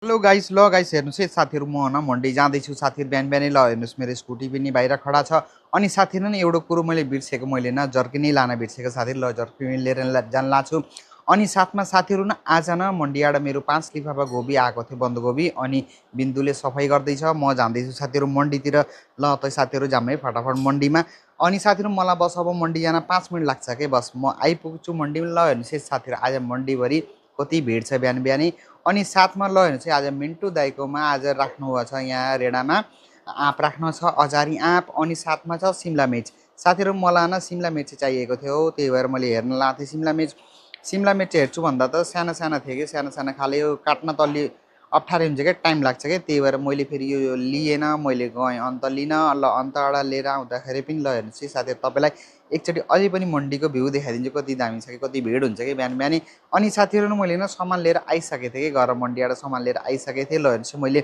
hello guys ल guys हेर्नुस् है साथीहरु म न मन्डे जाँदैछु साथीहरु बिहान बिहानै ल हेर्नुस् मेरो स्कुटी पनि बाहिर खडा छ अनि साथीहरु नि एउटा कुरो मैले बिर्सेको मैले न जर्किन नै लान बिर्सेको साथीहरु ल जर्किन लिएर जान लाग्छु अनि साथमा साथीहरु न आज न मन्डीबाट मेरो 5 लिफाफा गोबी आएको थियो बन्दगोबी अनि बिन्दुले सफाई गर्दैछ म जाँदैछु साथीहरु मन्डीतिर ल त साथीहरु जाम है फटाफट मन्डीमा अनि साथीहरु मलाई बस अब मन्डी जान 5 मिनेट लाग्छ के बस म आइपुग्छु मन्डीमा ल हेर्नुस् है साथीहरु आज मन्डीभरि कति भिड छ बिहान बिहानै अनि साथमा ल हेर्नु चाहिँ आज मिन्टु दाइकोमा आज राख्नु छ यहाँ रेडामा आँप राख्नु छ अजारी आँप अनि साथमा छ सिमला मिर्च साथीहरु मलाई न सिमला मिर्च चाहिएको थियो त्यही भएर मैले हेर्न लाएको थिएँ सिमला मिर्च हेर्छु भन्दा त साना साना थियो कि साना साना खाले यो काट्न त अलि अप्ठ्यारो हुन्छ क्या टाइम लाग्छ क्या त्यही भएर मैले फेरि यो लिएन मैले गएँ अन्त लिन ल अन्तबाट लिएर आउँदाखेरि पनि ल हेर्नुहोस् है साथीहरु तपाईँलाई एकचोटि अझै पनि मन्डीको भ्यू देखाइदिन्छु कति दामी छ कि कति भिड हुन्छ कि बिहान बिहानै अनि साथीहरु मैले न सामान लिएर आइसकेको थिएँ कि घर मन्डीबाट सामान लिएर आइसकेको थिएँ ल हेर्नुहोस् मैले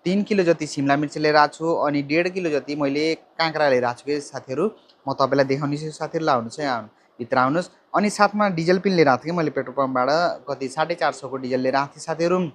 3 किलो जति सिमला मिर्च लिएर आएको छु अनि 1.5 किलो जति मैले काँक्रा लिएर आएको छु कि साथीहरु म तपाईँलाई देखाउनेछु साथीहरु ल आउनुहोस् है भित्र आउनुहोस् अनि साथमा डिजल पनि लिएर आएको थिएँ कि मैले पेट्रोल पम्पबाट कति 450 को डिजल लिएर आएको थिएँ साथीहरु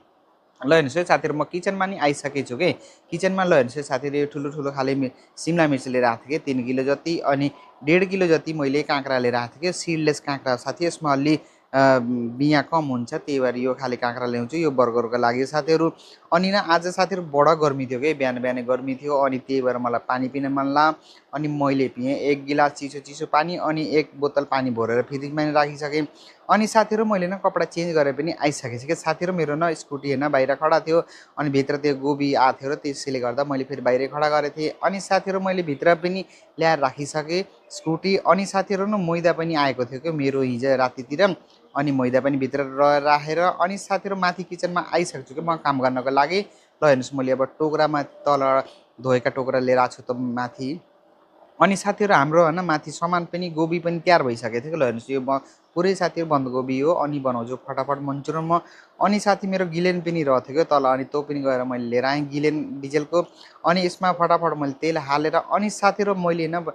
ल हेर्नुहोस् है साथीहरु म किचनमा नि आइसकेको छु कि किचनमा ल हेर्नुहोस् है साथीहरु यो ठुलो ठुलो खाले सिमला मिर्च लिएर आएको थिएँ कि 3 किलो जति अनि 1.5 किलो जति मैले काँक्रा लिएर आएको थिएँ कि सिडलेस काँक्रा साथी यसमा अलि बिया कम हुन्छ त्यही भएर यो खाले काँक्रा ल्याउँछु यो बर्गरको लागि साथीहरु अनि न आज साथीहरु बडा गर्मी थियो के बिहान बिहानै गर्मी थियो अनि त्यही भएर मलाई पानी पिन मन लाग्यो अनि मैले पिएँ 1 गिलास चिसो चिसो पानी अनि 1 बोतल पानी भरेर फ्रिजमा नि राखिसकेँ अनि साथीहरु मैले न कपडा चेन्ज गरेर पनि आइसकेको छु के साथीहरु मेरो न स्कुटी हैन बाहिर खडा थियो अनि भित्र त्यो गोबी आथ्यो र त्यसैले गर्दा मैले फेरि बाहिरै खडा गरेको थिएँ अनि साथीहरु मैले भित्र पनि ल्याएर राखिसके स्कुटी अनि साथीहरु न मैदा पनि आएको थियो के मेरो हिजो रातितिर अनि मैदा पनि भित्र राखेर अनि साथीहरु माथि किचनमा आइसकेछु के म काम गर्नको लागि ल हेर्नुस् मैले अब टोकरामा तल धोएका टोकरा लिएर आएको छु त माथि अनि साथीहरु हाम्रो हैन माथि सामान पनि गोबी पनि तयार भइसकेको थियो ल हेर्नुस् यो पुरै साथीहरु बन्दगोबी हो अनि बनाउँछु फटाफट मन्चुरियन म अनि साथी मेरो गिलेन पनि रहेथ्यो के तल अनि त्यो पनि गएर मैले लिएर आएँ गिलेन डिजेलको अनि यसमा फटाफट मैले तेल हालेर अनि साथीहरु मैले हैन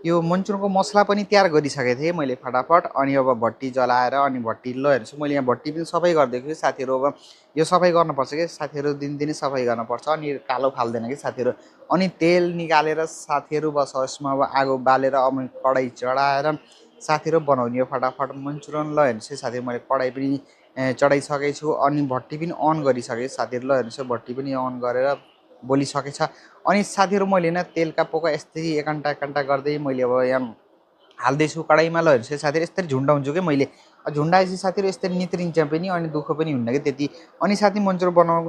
यो मन्चुरियनको मसला पनि तयार गरिसकेको थिएँ मैले फटाफट अनि अब भट्टी जलाएर अनि भट्टी ल हेर्नुस् मैले यहाँ भट्टी पनि सफाइ गरिदिएको छु साथीहरु अब यो सफाइ गर्नुपर्छ के साथीहरु दिनदिनै सफाइ गर्नुपर्छ अनि कालो फाल्दैन के साथीहरु अनि तेल निकालेर साथीहरु बस यसमा अब आगो बालेर अब कडाई चढाएर साथीहरु बनाउने हो फटाफट मन्चुरियन ल हेर्नुस् है साथीहरु मैले कडाई पनि चढाइसकेको छु अनि भट्टी पनि अन गरिसकेँ साथीहरु ल हेर्नुस् भट्टी पनि अन गरेर बोलिसकेछ अनि साथीहरु मैले न तेलका पोका यस्तै एक घण्टा गर्दै मैले अब यहाँ हाल्दैछु कडाईमा ल हेर्नुस् है साथीहरु यसरी झुन्डाउँछु के मैले झुन्डाएपछि साथीहरु यसरी नित्रिन्छ पनि अनि दुःख पनि हुन्न के त्यति अनि साथी मन्चुरियन बनाउनु